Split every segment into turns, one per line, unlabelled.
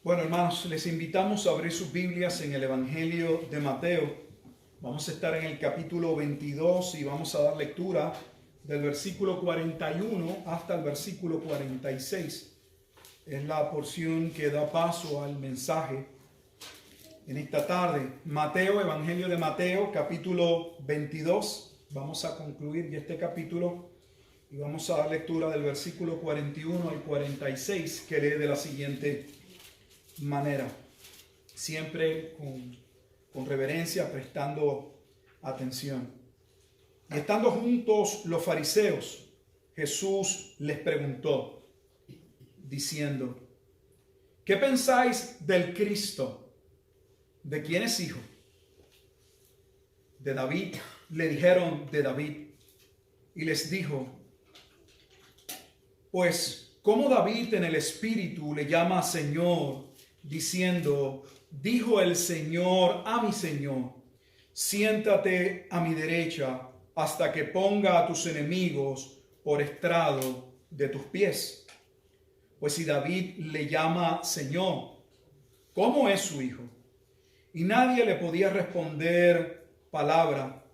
Bueno, hermanos, les invitamos a abrir sus Biblias en el Evangelio de Mateo. Vamos a estar en el capítulo 22 y vamos a dar lectura del versículo 41 hasta el versículo 46. Es la porción que da paso al mensaje en esta tarde. Mateo, Evangelio de Mateo, capítulo 22. Vamos a concluir ya este capítulo y vamos a dar lectura del versículo 41 al 46, que lee de la siguiente manera, siempre con reverencia, prestando atención. Y estando juntos los fariseos, Jesús les preguntó, diciendo: ¿qué pensáis del Cristo? ¿De quién es hijo? De David. Le dijeron: de David. Y les dijo: pues, ¿cómo David en el Espíritu le llama Señor, diciendo: dijo el Señor a mi Señor, siéntate a mi derecha hasta que ponga a tus enemigos por estrado de tus pies? Pues si David le llama Señor, ¿cómo es su hijo? Y nadie le podía responder palabra,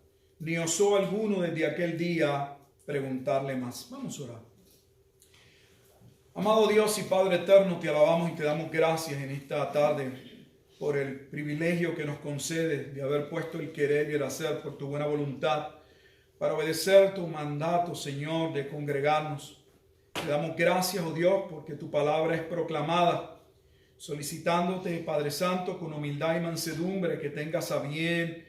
ni osó alguno desde aquel día preguntarle más. Vamos a orar. Amado Dios y Padre eterno, te alabamos y te damos gracias en esta tarde por el privilegio que nos concedes de haber puesto el querer y el hacer por tu buena voluntad para obedecer tu mandato, Señor, de congregarnos. Te damos gracias, oh Dios, porque tu palabra es proclamada, solicitándote, Padre Santo, con humildad y mansedumbre, que tengas a bien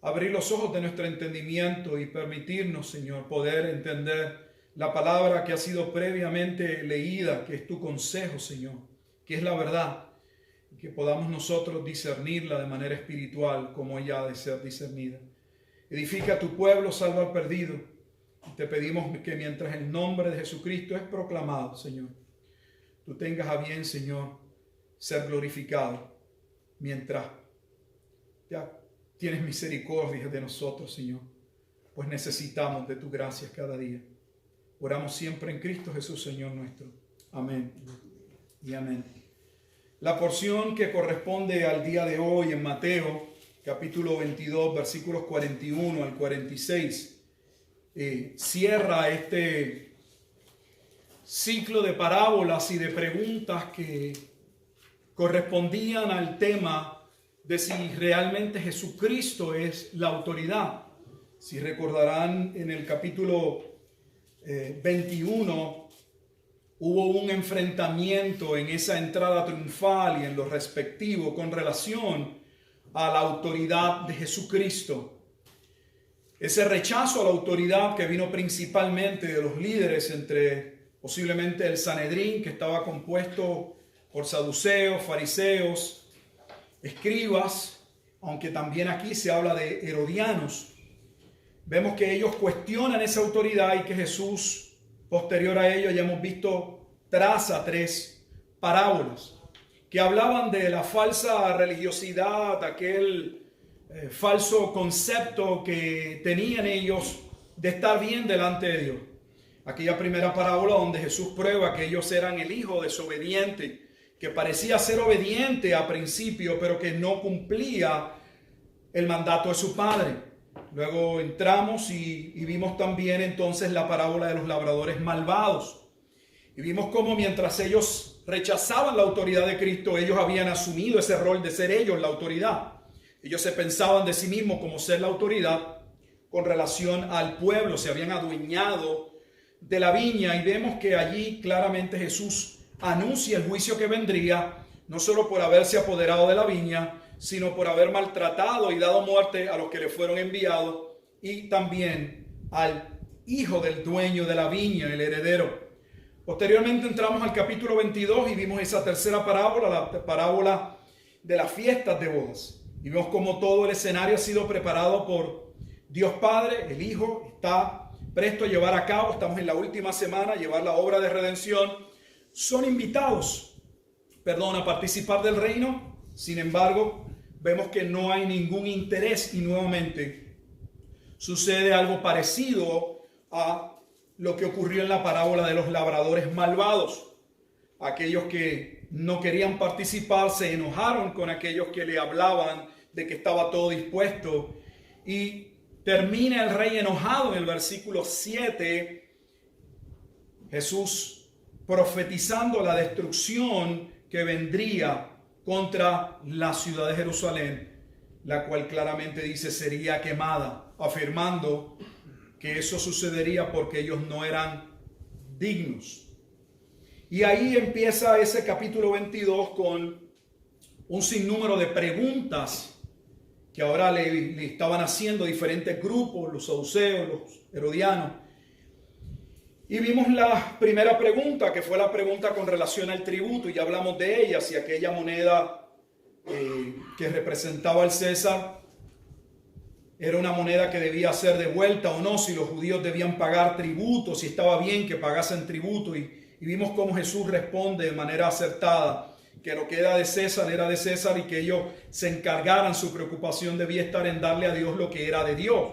abrir los ojos de nuestro entendimiento y permitirnos, Señor, poder entender la palabra que ha sido previamente leída, que es tu consejo, Señor, que es la verdad, y que podamos nosotros discernirla de manera espiritual como ella ha de ser discernida. Edifica a tu pueblo, salva al perdido. Y te pedimos que mientras el nombre de Jesucristo es proclamado, Señor, tú tengas a bien, Señor, ser glorificado, mientras ya tienes misericordia de nosotros, Señor, pues necesitamos de tu gracia cada día. Oramos siempre en Cristo Jesús, Señor nuestro. Amén y amén. La porción que corresponde al día de hoy en Mateo, capítulo 22, versículos 41 al 46, cierra este ciclo de parábolas y de preguntas que correspondían al tema de si realmente Jesucristo es la autoridad. Si recordarán, en el capítulo 21 hubo un enfrentamiento en esa entrada triunfal y en lo respectivo con relación a la autoridad de Jesucristo. Ese rechazo a la autoridad que vino principalmente de los líderes, entre posiblemente el Sanedrín, que estaba compuesto por saduceos, fariseos, escribas, aunque también aquí se habla de herodianos. Vemos que ellos cuestionan esa autoridad y que Jesús, posterior a ello, ya hemos visto, traza 3 parábolas que hablaban de la falsa religiosidad, aquel falso concepto que tenían ellos de estar bien delante de Dios. Aquella primera parábola donde Jesús prueba que ellos eran el hijo desobediente, que parecía ser obediente a principio, pero que no cumplía el mandato de su padre. Luego entramos y vimos también entonces la parábola de los labradores malvados. Y vimos cómo mientras ellos rechazaban la autoridad de Cristo, ellos habían asumido ese rol de ser ellos la autoridad. Ellos se pensaban de sí mismos como ser la autoridad con relación al pueblo. Se habían adueñado de la viña y vemos que allí claramente Jesús anuncia el juicio que vendría, no solo por haberse apoderado de la viña, sino por haber maltratado y dado muerte a los que le fueron enviados, y también al hijo del dueño de la viña, el heredero. Posteriormente entramos al capítulo 22 y vimos esa tercera parábola, la parábola de las fiestas de bodas. Y vemos cómo todo el escenario ha sido preparado por Dios Padre. El Hijo está presto a llevar a cabo, estamos en la última semana, a llevar la obra de redención. Son invitados, a participar del reino. Sin embargo, vemos que no hay ningún interés y nuevamente sucede algo parecido a lo que ocurrió en la parábola de los labradores malvados. Aquellos que no querían participar se enojaron con aquellos que le hablaban de que estaba todo dispuesto. Y termina el rey enojado en el versículo 7, Jesús profetizando la destrucción que vendría contra la ciudad de Jerusalén, la cual claramente dice sería quemada, afirmando que eso sucedería porque ellos no eran dignos. Y ahí empieza ese capítulo 22 con un sinnúmero de preguntas que ahora le estaban haciendo diferentes grupos, los saduceos, los herodianos. Y vimos la primera pregunta, que fue la pregunta con relación al tributo, y ya hablamos de ella, si aquella moneda que representaba al César era una moneda que debía ser devuelta o no, si los judíos debían pagar tributo, si estaba bien que pagasen tributo. Y vimos cómo Jesús responde de manera acertada, que lo que era de César y que ellos se encargaran, su preocupación debía estar en darle a Dios lo que era de Dios.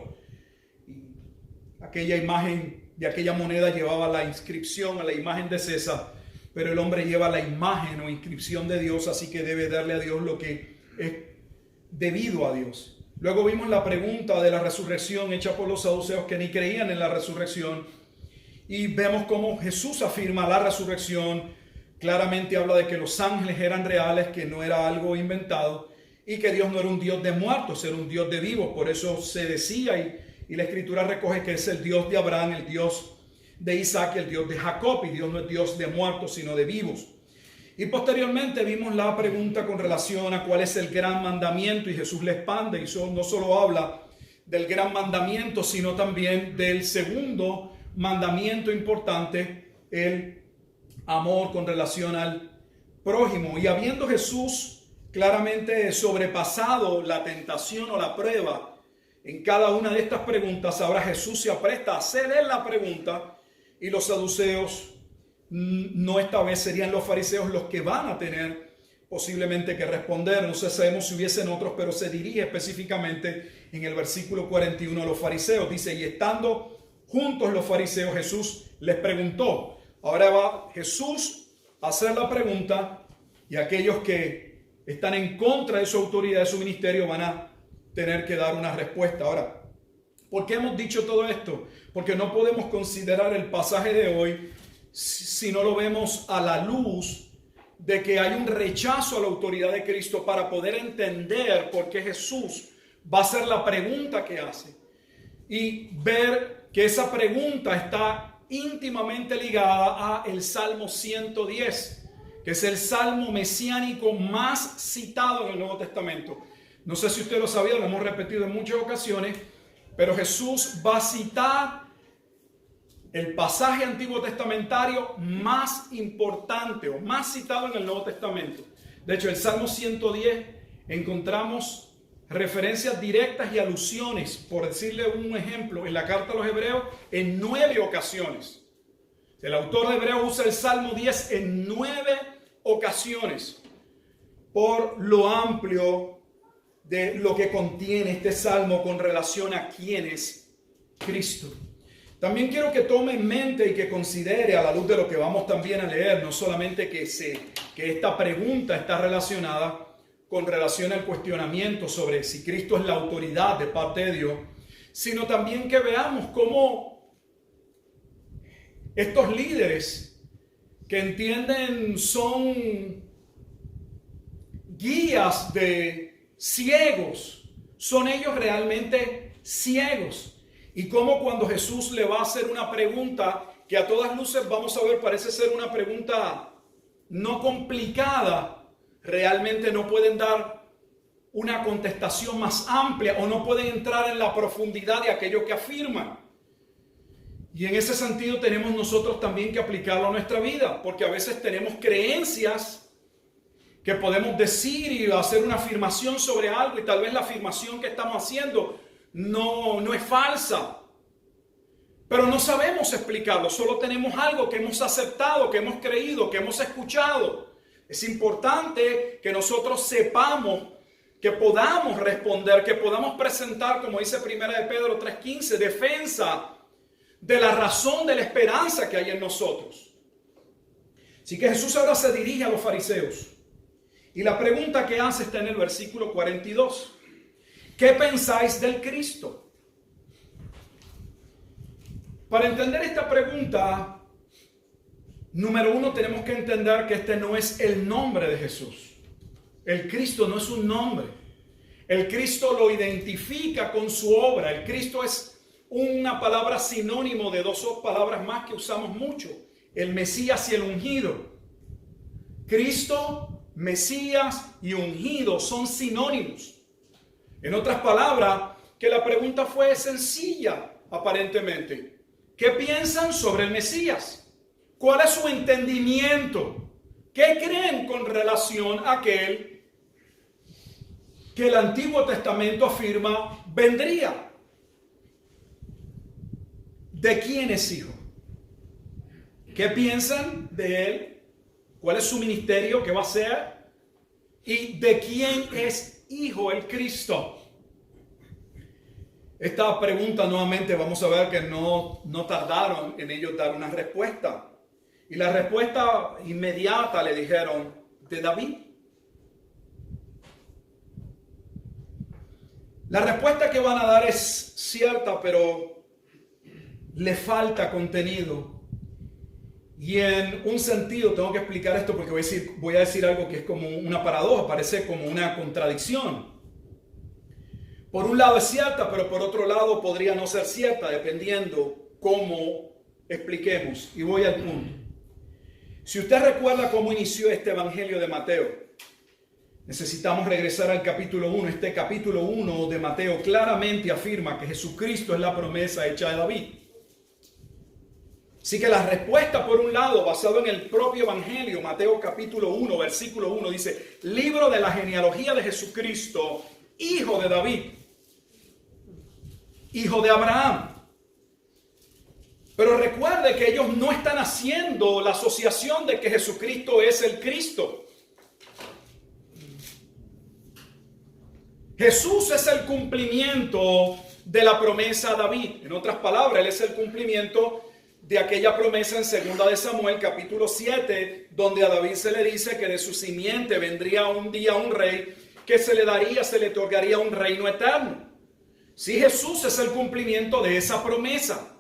Y aquella imagen de aquella moneda llevaba la inscripción a la imagen de César, pero el hombre lleva la imagen o inscripción de Dios, así que debe darle a Dios lo que es debido a Dios. Luego vimos la pregunta de la resurrección hecha por los saduceos que ni creían en la resurrección. Y vemos cómo Jesús afirma la resurrección. Claramente habla de que los ángeles eran reales, que no era algo inventado, y que Dios no era un Dios de muertos, era un Dios de vivos. Por eso se decía, y la Escritura recoge que es el Dios de Abraham, el Dios de Isaac, el Dios de Jacob, y Dios no es Dios de muertos, sino de vivos. Y posteriormente vimos la pregunta con relación a cuál es el gran mandamiento, y Jesús le expande, y no solo habla del gran mandamiento, sino también del segundo mandamiento importante, el amor con relación al prójimo. Y habiendo Jesús claramente sobrepasado la tentación o la prueba en cada una de estas preguntas, ahora Jesús se apresta a hacer él la pregunta, y los saduceos, no esta vez serían los fariseos los que van a tener posiblemente que responder. No sé, sabemos si hubiesen otros, pero se dirige específicamente en el versículo 41 a los fariseos. Dice, y estando juntos los fariseos, Jesús les preguntó. Ahora va Jesús a hacer la pregunta, y aquellos que están en contra de su autoridad, de su ministerio, van a tener que dar una respuesta. Ahora, ¿por qué hemos dicho todo esto? Porque no podemos considerar el pasaje de hoy si no lo vemos a la luz de que hay un rechazo a la autoridad de Cristo, para poder entender por qué Jesús va a hacer la pregunta que hace, y ver que esa pregunta está íntimamente ligada a el Salmo 110, que es el salmo mesiánico más citado en el Nuevo Testamento. No sé si usted lo sabía, lo hemos repetido en muchas ocasiones, pero Jesús va a citar el pasaje antiguo testamentario más importante o más citado en el Nuevo Testamento. De hecho, el Salmo 110 encontramos referencias directas y alusiones, por decirle un ejemplo, en la carta a los Hebreos en 9 ocasiones. El autor de Hebreos usa el Salmo 10 en 9 ocasiones, por lo amplio de lo que contiene este salmo con relación a quién es Cristo. También quiero que tome en mente y que considere, a la luz de lo que vamos también a leer, no solamente que esta pregunta está relacionada con relación al cuestionamiento sobre si Cristo es la autoridad de parte de Dios, sino también que veamos cómo estos líderes que entienden son guías de ciegos, son ellos realmente ciegos. Y cómo cuando Jesús le va a hacer una pregunta que a todas luces vamos a ver parece ser una pregunta no complicada, realmente no pueden dar una contestación más amplia o no pueden entrar en la profundidad de aquello que afirman. Y en ese sentido tenemos nosotros también que aplicarlo a nuestra vida, porque a veces tenemos creencias que podemos decir y hacer una afirmación sobre algo, y tal vez la afirmación que estamos haciendo no es falsa, pero no sabemos explicarlo, solo tenemos algo que hemos aceptado, que hemos creído, que hemos escuchado. Es importante que nosotros sepamos, que podamos responder, que podamos presentar, como dice 1 de Pedro 3:15, defensa de la razón de la esperanza que hay en nosotros. Así que Jesús ahora se dirige a los fariseos. Y la pregunta que hace está en el versículo 42. ¿Qué pensáis del Cristo? Para entender esta pregunta, número uno, tenemos que entender que este no es el nombre de Jesús. El Cristo no es un nombre. El Cristo lo identifica con su obra. El Cristo es una palabra sinónimo de dos palabras más que usamos mucho: el Mesías y el ungido. Cristo, Mesías y ungido son sinónimos. En otras palabras, que la pregunta fue sencilla, aparentemente. ¿Qué piensan sobre el Mesías? ¿Cuál es su entendimiento? ¿Qué creen con relación a aquel que el Antiguo Testamento afirma vendría? ¿De quién es hijo? ¿Qué piensan de él? ¿Cuál es su ministerio? ¿Qué va a hacer? ¿Y de quién es hijo el Cristo? Esta pregunta nuevamente vamos a ver que no tardaron en ellos dar una respuesta. Y la respuesta inmediata le dijeron: de David. La respuesta que van a dar es cierta, pero le falta contenido. Y en un sentido tengo que explicar esto porque voy a decir algo que es como una paradoja, parece como una contradicción. Por un lado es cierta, pero por otro lado podría no ser cierta, dependiendo cómo expliquemos. Y voy al punto. Si usted recuerda cómo inició este Evangelio de Mateo, necesitamos regresar al capítulo 1. Este capítulo 1 de Mateo claramente afirma que Jesucristo es la promesa hecha de David. Así que la respuesta, por un lado, basado en el propio Evangelio, Mateo capítulo 1, versículo 1, dice: libro de la genealogía de Jesucristo, hijo de David, hijo de Abraham. Pero recuerde que ellos no están haciendo la asociación de que Jesucristo es el Cristo. Jesús es el cumplimiento de la promesa a David. En otras palabras, Él es el cumplimiento de aquella promesa en 2 de Samuel capítulo 7, donde a David se le dice que de su simiente vendría un día un rey que se le otorgaría un reino eterno. Sí, Jesús es el cumplimiento de esa promesa.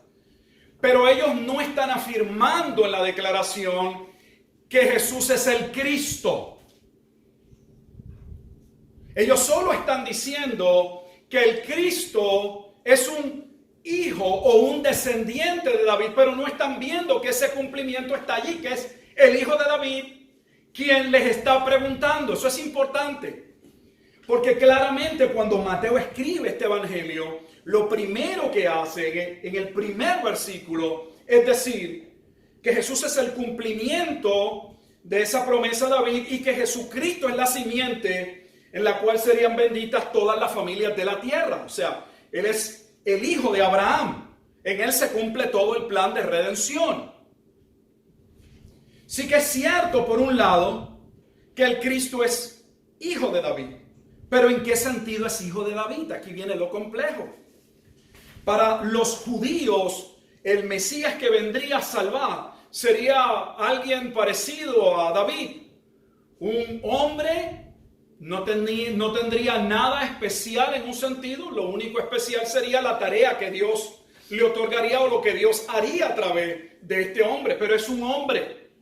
Pero ellos no están afirmando en la declaración que Jesús es el Cristo. Ellos solo están diciendo que el Cristo es un hijo o un descendiente de David, pero no están viendo que ese cumplimiento está allí, que es el hijo de David quien les está preguntando. Eso es importante, porque claramente cuando Mateo escribe este evangelio, lo primero que hace en el primer versículo es decir que Jesús es el cumplimiento de esa promesa de David y que Jesucristo es la simiente en la cual serían benditas todas las familias de la tierra. O sea, Él es el hijo de Abraham. En Él se cumple todo el plan de redención. Sí que es cierto, por un lado, que el Cristo es hijo de David. Pero ¿en qué sentido es hijo de David? Aquí viene lo complejo. Para los judíos, el Mesías que vendría a salvar sería alguien parecido a David. Un hombre. No tendría nada especial en un sentido. Lo único especial sería la tarea que Dios le otorgaría o lo que Dios haría a través de este hombre. Pero es un hombre.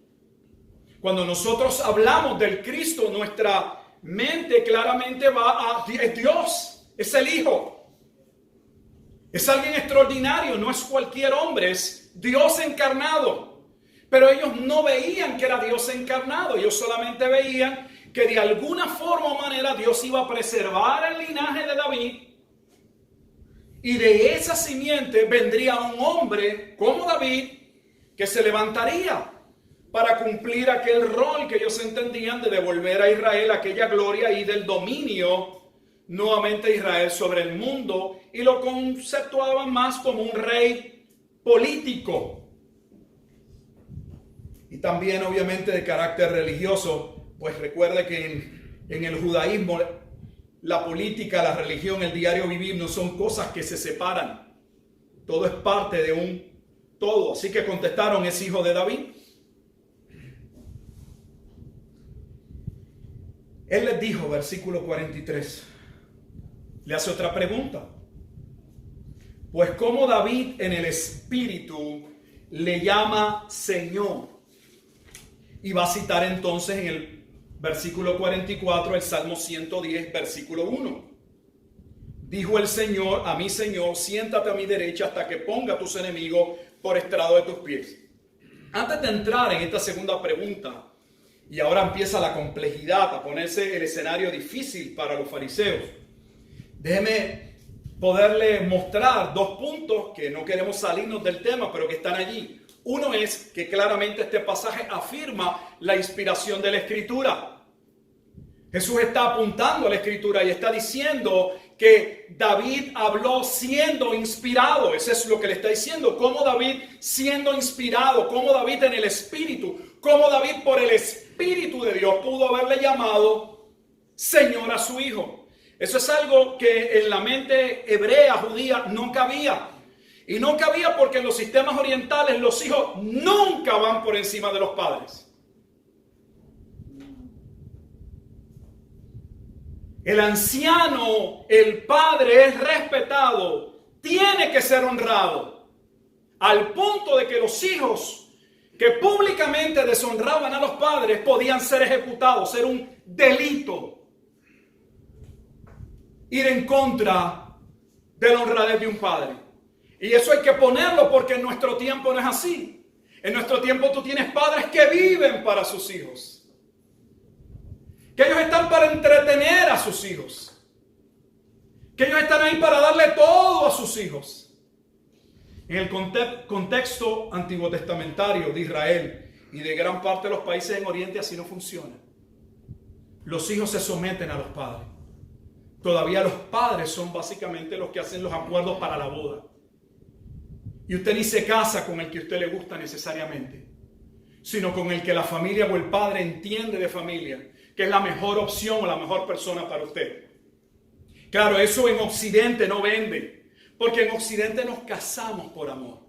Cuando nosotros hablamos del Cristo, nuestra mente claramente va a es Dios, es el Hijo. Es alguien extraordinario, no es cualquier hombre, es Dios encarnado. Pero ellos no veían que era Dios encarnado, ellos solamente veían que de alguna forma o manera Dios iba a preservar el linaje de David y de esa simiente vendría un hombre como David que se levantaría para cumplir aquel rol que ellos entendían de devolver a Israel aquella gloria y del dominio nuevamente de Israel sobre el mundo, y lo conceptuaban más como un rey político y también obviamente de carácter religioso. Pues recuerde que en el judaísmo la política, la religión, el diario vivir no son cosas que se separan. Todo es parte de un todo. Así que contestaron: es hijo de David. Él les dijo, versículo 43, le hace otra pregunta. Pues como David en el espíritu le llama Señor. Y va a citar entonces en el versículo 44 el Salmo 110, versículo 1. Dijo el Señor a mi Señor, siéntate a mi derecha hasta que ponga a tus enemigos por estrado de tus pies. Antes de entrar en esta segunda pregunta, y ahora empieza la complejidad, a ponerse el escenario difícil para los fariseos, déjeme poderle mostrar dos puntos que no queremos salirnos del tema, pero que están allí. Uno es que claramente este pasaje afirma la inspiración de la Escritura. Jesús está apuntando a la Escritura y está diciendo que David habló siendo inspirado. Eso es lo que le está diciendo. Cómo David siendo inspirado, cómo David en el Espíritu, cómo David por el Espíritu de Dios pudo haberle llamado Señor a su hijo. Eso es algo que en la mente hebrea, judía, no cabía. Y no cabía porque en los sistemas orientales los hijos nunca van por encima de los padres. El anciano, el padre es respetado, tiene que ser honrado, al punto de que los hijos que públicamente deshonraban a los padres podían ser ejecutados, ser un delito. Ir en contra de la honradez de un padre. Y eso hay que ponerlo porque en nuestro tiempo no es así. En nuestro tiempo tú tienes padres que viven para sus hijos. Que ellos están para entretener a sus hijos. Que ellos están ahí para darle todo a sus hijos. En el contexto antiguo testamentario de Israel y de gran parte de los países en Oriente así no funciona. Los hijos se someten a los padres. Todavía los padres son básicamente los que hacen los acuerdos para la boda. Y usted ni se casa con el que a usted le gusta necesariamente, sino con el que la familia o el padre entiende de familia, que es la mejor opción o la mejor persona para usted. Claro, eso en Occidente no vende, porque en Occidente nos casamos por amor.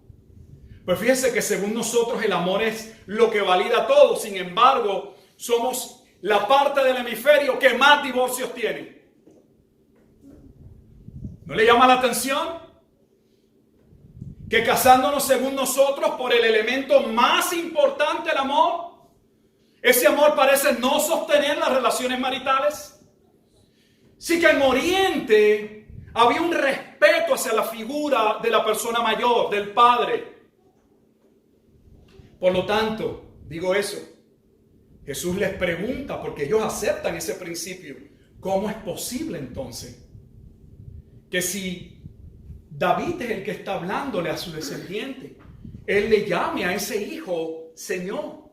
Pues fíjense que según nosotros el amor es lo que valida todo. Sin embargo, somos la parte del hemisferio que más divorcios tiene. ¿No le llama la atención? Que casándonos según nosotros por el elemento más importante, el amor, ese amor parece no sostener las relaciones maritales. Sí que en Oriente había un respeto hacia la figura de la persona mayor, del padre. Por lo tanto, digo eso, Jesús les pregunta, porque ellos aceptan ese principio, ¿cómo es posible entonces que si David es el que está hablándole a su descendiente, él le llame a ese hijo Señor?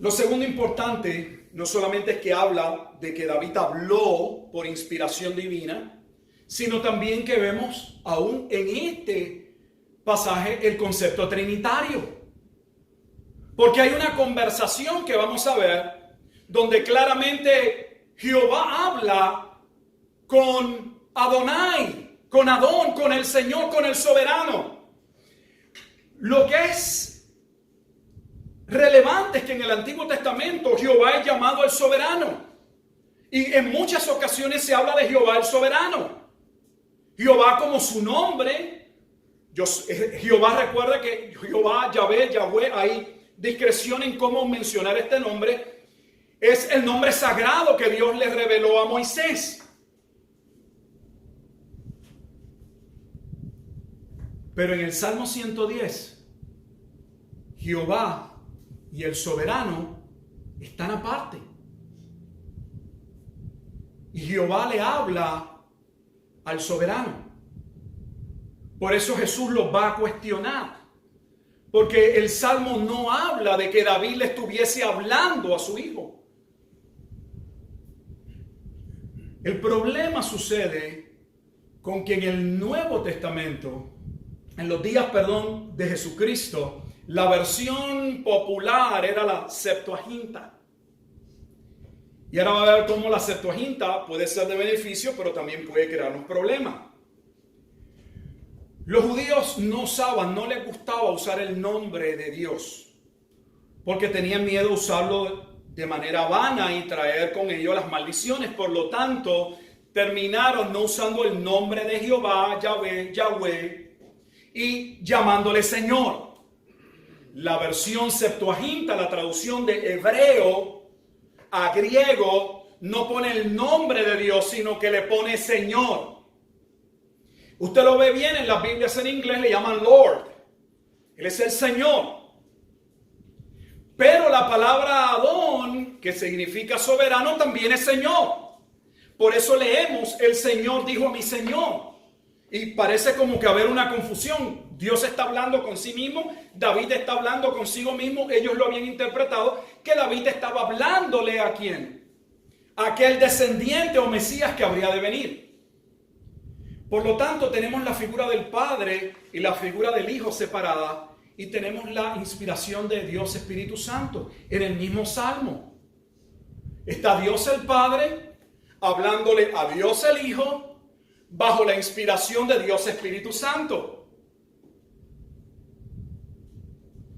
Lo segundo importante no solamente es que habla de que David habló por inspiración divina, sino también que vemos aún en este pasaje el concepto trinitario. Porque hay una conversación que vamos a ver donde claramente Jehová habla con Adonai, con Adón, con el Señor, con el soberano. Lo que es relevante es que en el Antiguo Testamento Jehová es llamado el soberano. Y en muchas ocasiones se habla de Jehová el soberano. Jehová como su nombre. Jehová, recuerda que Jehová, Yahweh, hay discreción en cómo mencionar este nombre. Es el nombre sagrado que Dios le reveló a Moisés. Pero en el Salmo 110, Jehová y el soberano están aparte. Y Jehová le habla al soberano. Por eso Jesús los va a cuestionar. Porque el Salmo no habla de que David le estuviese hablando a su hijo. El problema sucede con que en el Nuevo Testamento, en los días, de Jesucristo, la versión popular era la Septuaginta. Y ahora va a ver cómo la Septuaginta puede ser de beneficio, pero también puede crearnos problemas. Los judíos no les gustaba usar el nombre de Dios, porque tenían miedo de usarlo de manera vana y traer con ello las maldiciones. Por lo tanto, terminaron no usando el nombre de Jehová, Yahweh, y llamándole Señor. La versión Septuaginta, la traducción de hebreo a griego, no pone el nombre de Dios, sino que le pone Señor. Usted lo ve bien en las Biblias en inglés, le llaman Lord. Él es el Señor. Pero la palabra Adón, que significa soberano, también es Señor. Por eso leemos, el Señor dijo a mi Señor. Y parece como que haber una confusión. Dios está hablando con sí mismo, David está hablando consigo mismo. Ellos lo habían interpretado que David estaba hablándole ¿a quién? A aquel descendiente o Mesías que habría de venir. Por lo tanto, tenemos la figura del Padre y la figura del Hijo separada. Y tenemos la inspiración de Dios Espíritu Santo en el mismo Salmo. Está Dios el Padre hablándole a Dios el Hijo bajo la inspiración de Dios Espíritu Santo.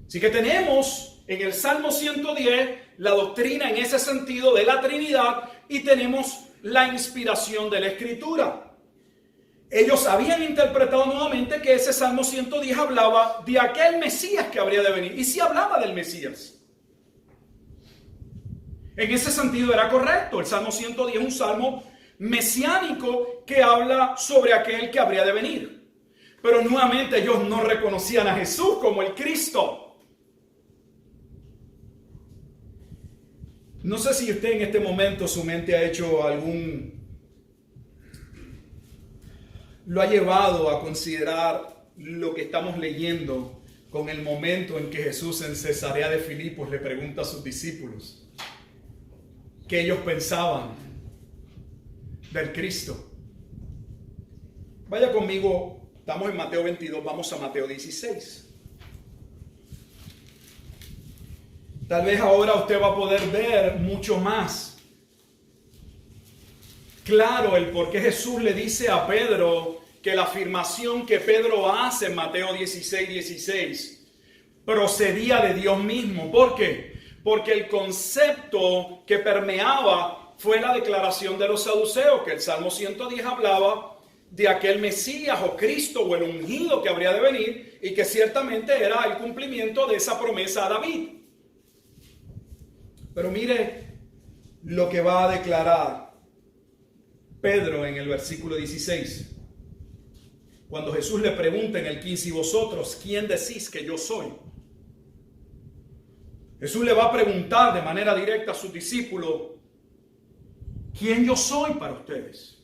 Así que tenemos en el Salmo 110 la doctrina en ese sentido de la Trinidad y tenemos la inspiración de la Escritura. Ellos habían interpretado nuevamente que ese Salmo 110 hablaba de aquel Mesías que habría de venir. Y sí hablaba del Mesías. En ese sentido era correcto. El Salmo 110 es un salmo mesiánico que habla sobre aquel que habría de venir. Pero nuevamente ellos no reconocían a Jesús como el Cristo. No sé si usted en este momento su mente ha hecho lo ha llevado a considerar lo que estamos leyendo con el momento en que Jesús en Cesarea de Filipos le pregunta a sus discípulos qué ellos pensaban del Cristo. Vaya conmigo, estamos en Mateo 22, vamos a Mateo 16. Tal vez ahora usted va a poder ver mucho más claro el por qué Jesús le dice a Pedro que la afirmación que Pedro hace en Mateo 16 procedía de Dios mismo. ¿Por qué? Porque el concepto que permeaba fue la declaración de los saduceos, que el Salmo 110 hablaba de aquel Mesías o Cristo o el ungido que habría de venir y que ciertamente era el cumplimiento de esa promesa a David. Pero mire lo que va a declarar Pedro en el versículo 16. Cuando Jesús le pregunta en el 15, ¿y vosotros quién decís que yo soy? Jesús le va a preguntar de manera directa a sus discípulos, ¿quién yo soy para ustedes?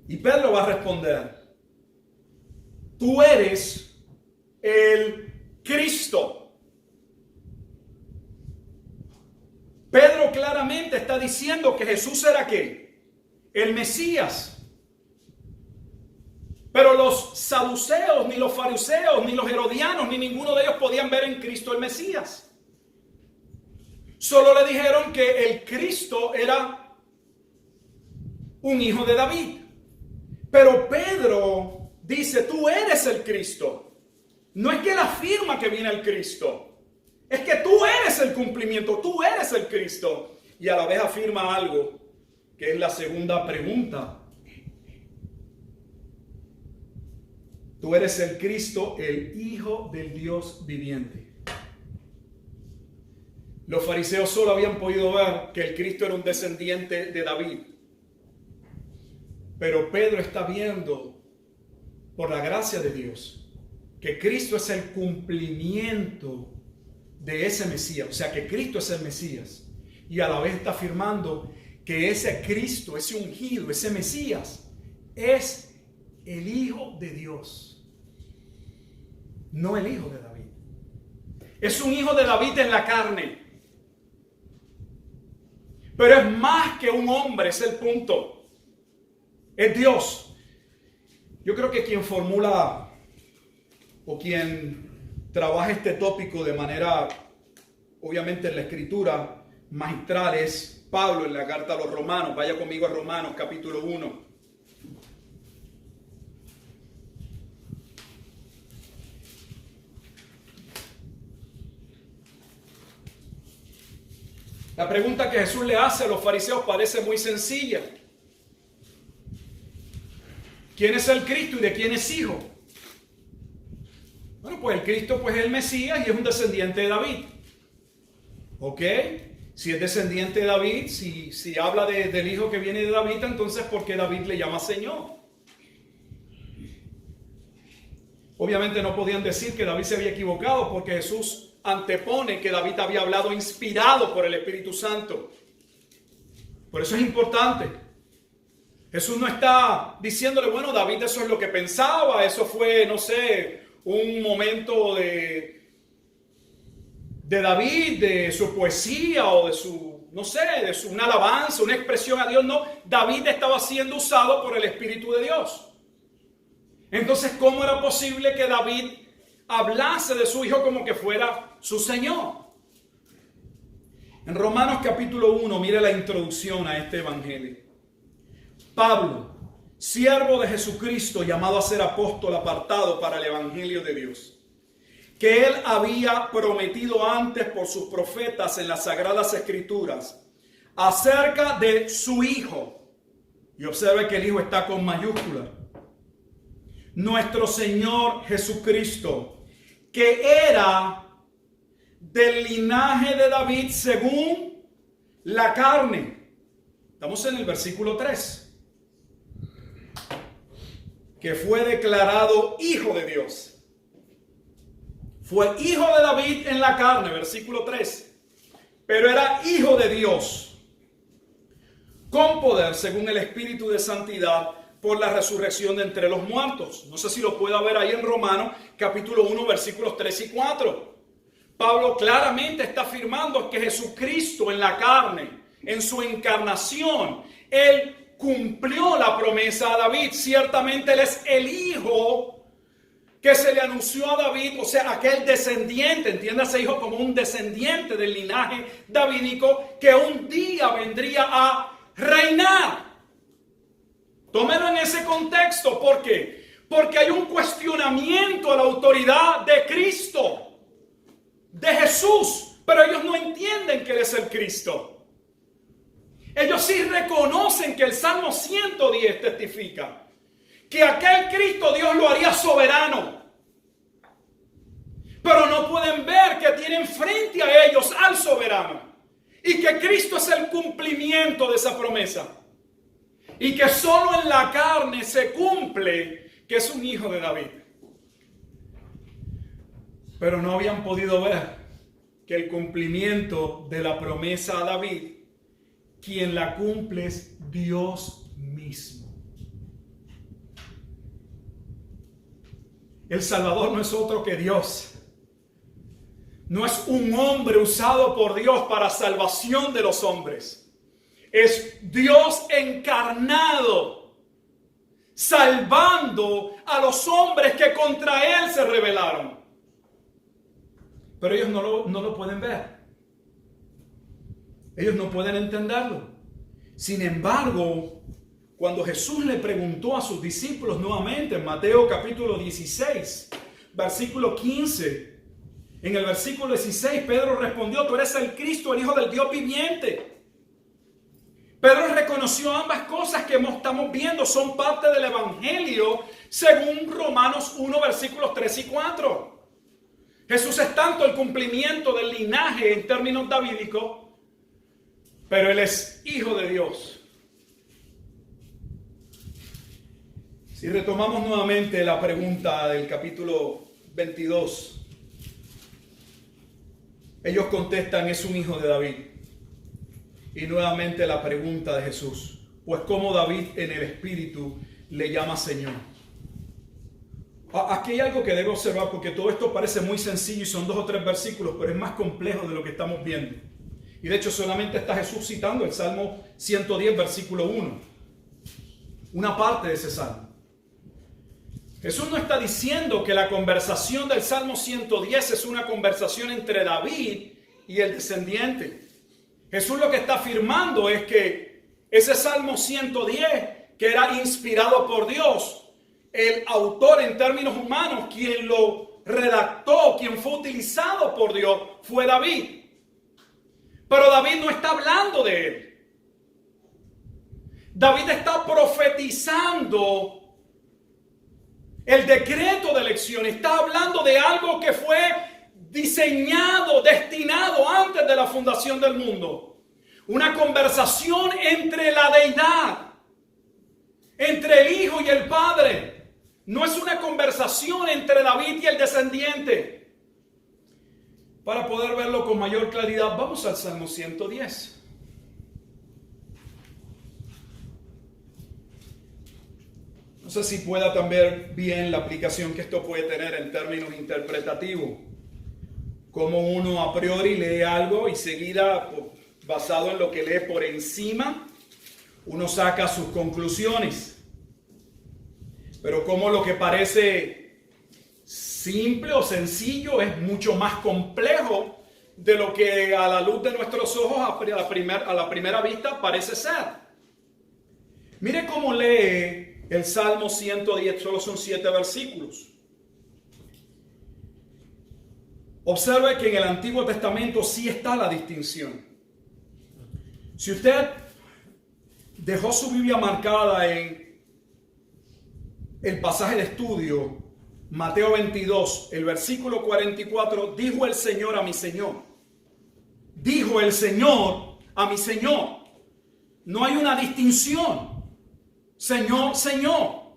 Y Pedro va a responder, tú eres el Cristo. Pedro claramente está diciendo que Jesús era ¿qué? El Mesías. Pero los saduceos, ni los fariseos, ni los herodianos, ni ninguno de ellos podían ver en Cristo el Mesías. Solo le dijeron que el Cristo era un hijo de David. Pero Pedro dice, tú eres el Cristo. No es que él afirma que viene el Cristo. Es que tú eres el cumplimiento, tú eres el Cristo. Y a la vez afirma algo, que es la segunda pregunta. Tú eres el Cristo, el Hijo del Dios viviente. Los fariseos solo habían podido ver que el Cristo era un descendiente de David. Pero Pedro está viendo, por la gracia de Dios, que Cristo es el cumplimiento de ese Mesías. O sea, que Cristo es el Mesías. Y a la vez está afirmando que ese Cristo, ese ungido, ese Mesías, es el Hijo de Dios. No el Hijo de David. Es un hijo de David en la carne. Pero es más que un hombre, es el punto. Es Dios. Yo creo que quien formula o quien trabaja este tópico de manera, obviamente en la escritura, magistral es Pablo en la carta a los Romanos. Vaya conmigo a Romanos capítulo 1. La pregunta que Jesús le hace a los fariseos parece muy sencilla. ¿Quién es el Cristo y de quién es hijo? Bueno, pues el Cristo pues es el Mesías y es un descendiente de David. ¿Ok? Si es descendiente de David, si habla del hijo que viene de David, entonces ¿por qué David le llama Señor? Obviamente no podían decir que David se había equivocado porque Jesús antepone que David había hablado inspirado por el Espíritu Santo. Por eso es importante. Jesús no está diciéndole, bueno, David eso es lo que pensaba, eso fue, no sé, un momento de David, de su poesía o de su, no sé, una alabanza, una expresión a Dios. No, David estaba siendo usado por el Espíritu de Dios. Entonces, ¿cómo era posible que David hablase de su hijo como que fuera su Señor? En Romanos capítulo 1, mire la introducción a este evangelio. Pablo, siervo de Jesucristo, llamado a ser apóstol apartado para el evangelio de Dios, que él había prometido antes por sus profetas en las sagradas escrituras, acerca de su hijo. Y observe que el hijo está con mayúscula. Nuestro Señor Jesucristo, que era del linaje de David según la carne. Estamos en el versículo 3. Que fue declarado hijo de Dios. Fue hijo de David en la carne, versículo 3. Pero era hijo de Dios, con poder según el Espíritu de santidad, por la resurrección de entre los muertos. No sé si lo pueda ver ahí en Romanos capítulo 1 versículos 3 y 4. Pablo claramente está afirmando que Jesucristo en la carne, en su encarnación, él cumplió la promesa a David. Ciertamente él es el hijo que se le anunció a David, o sea, aquel descendiente, entiéndase hijo como un descendiente del linaje davídico que un día vendría a reinar. Tómelo en ese contexto. ¿Por qué? Porque hay un cuestionamiento a la autoridad de Cristo, de Jesús, pero ellos no entienden que Él es el Cristo. Ellos sí reconocen que el Salmo 110 testifica que aquel Cristo Dios lo haría soberano, pero no pueden ver que tienen frente a ellos al soberano y que Cristo es el cumplimiento de esa promesa. Y que solo en la carne se cumple que es un hijo de David. Pero no habían podido ver que el cumplimiento de la promesa a David, quien la cumple es Dios mismo. El Salvador no es otro que Dios. No es un hombre usado por Dios para salvación de los hombres. Es Dios encarnado, salvando a los hombres que contra Él se rebelaron. Pero ellos no lo pueden ver. Ellos no pueden entenderlo. Sin embargo, cuando Jesús le preguntó a sus discípulos nuevamente en Mateo capítulo 16, versículo 15, en el versículo 16 Pedro respondió: tú eres el Cristo, el Hijo del Dios viviente. Pedro reconoció ambas cosas que estamos viendo, son parte del Evangelio según Romanos 1, versículos 3 y 4. Jesús es tanto el cumplimiento del linaje en términos davídicos, pero Él es Hijo de Dios. Si retomamos nuevamente la pregunta del capítulo 22, ellos contestan: es un hijo de David. Y nuevamente la pregunta de Jesús: pues ¿cómo David en el Espíritu le llama Señor? Aquí hay algo que debo observar, porque todo esto parece muy sencillo y son 2 o 3 versículos, pero es más complejo de lo que estamos viendo. Y de hecho solamente está Jesús citando el Salmo 110, versículo 1. Una parte de ese Salmo. Jesús no está diciendo que la conversación del Salmo 110 es una conversación entre David y el descendiente. Jesús lo que está afirmando es que ese Salmo 110, que era inspirado por Dios, el autor en términos humanos, quien lo redactó, quien fue utilizado por Dios, fue David. Pero David David no está hablando de él. David está profetizando el decreto de elección. Está hablando de algo que fue diseñado, destinado antes de la fundación del mundo. Una conversación entre la deidad, entre el Hijo y el Padre. No es una conversación entre David y el descendiente. Para poder verlo con mayor claridad, vamos al Salmo 110. No sé si pueda también bien la aplicación que esto puede tener en términos interpretativos. Como uno a priori lee algo y seguida, basado en lo que lee por encima, uno saca sus conclusiones. Pero como lo que parece simple o sencillo es mucho más complejo de lo que a la luz de nuestros ojos a la primera vista parece ser. Mire cómo lee el Salmo 110, solo son 7 versículos. Observe que en el Antiguo Testamento sí está la distinción. Si usted dejó su Biblia marcada en el pasaje de estudio, Mateo 22, el versículo 44, dijo el Señor a mi Señor. Dijo el Señor a mi Señor. No hay una distinción. Señor, Señor.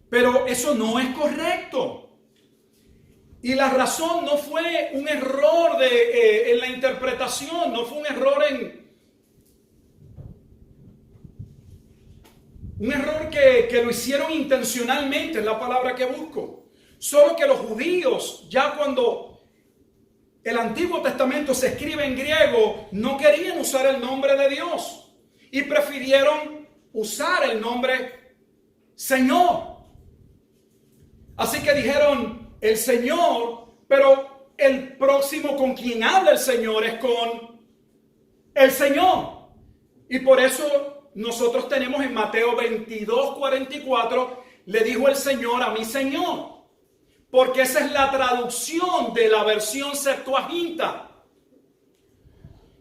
Pero eso no es correcto. Y la razón no fue un error en la interpretación, no fue un error que lo hicieron intencionalmente, es la palabra que busco. Solo que los judíos, ya cuando el Antiguo Testamento se escribe en griego, no querían usar el nombre de Dios y prefirieron usar el nombre Señor. Así que dijeron el Señor, pero el próximo con quien habla el Señor es con el Señor. Y por eso nosotros tenemos en Mateo 22, 44, le dijo el Señor a mi Señor. Porque esa es la traducción de la versión Septuaginta.